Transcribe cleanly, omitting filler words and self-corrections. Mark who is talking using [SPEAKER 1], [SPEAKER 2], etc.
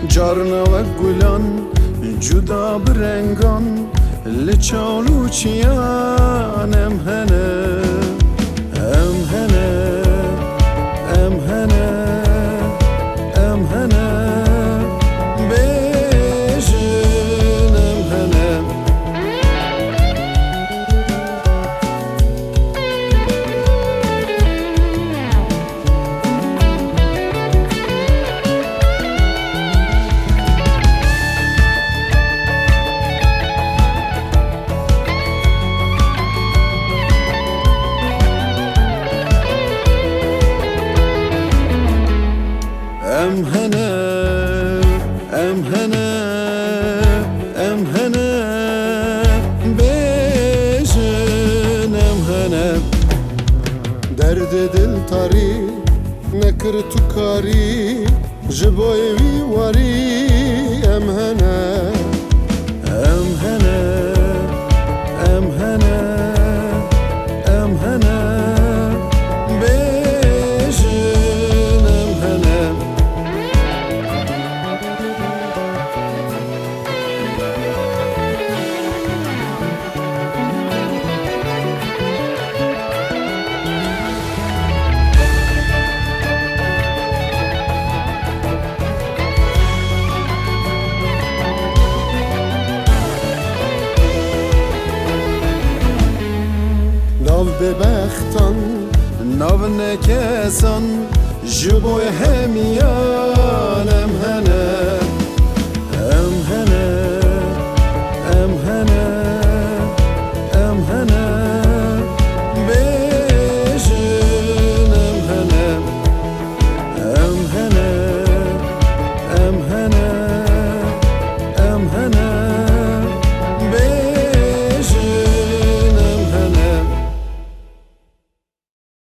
[SPEAKER 1] جارنا و گلان جدا برنگان لچالو چیان ام هنه ام هنه ام هنه ام هنه بیجن ام هنه ام هنه ام هنه ام هنه بیجن ام هنه درد دل تاری نکر تو کاری جبوی وی واری ام هنه ام هنه ام هنه ام هنه بیجن ام هنه ناو ببختان ناو نکسان جبوی همیان ام هنه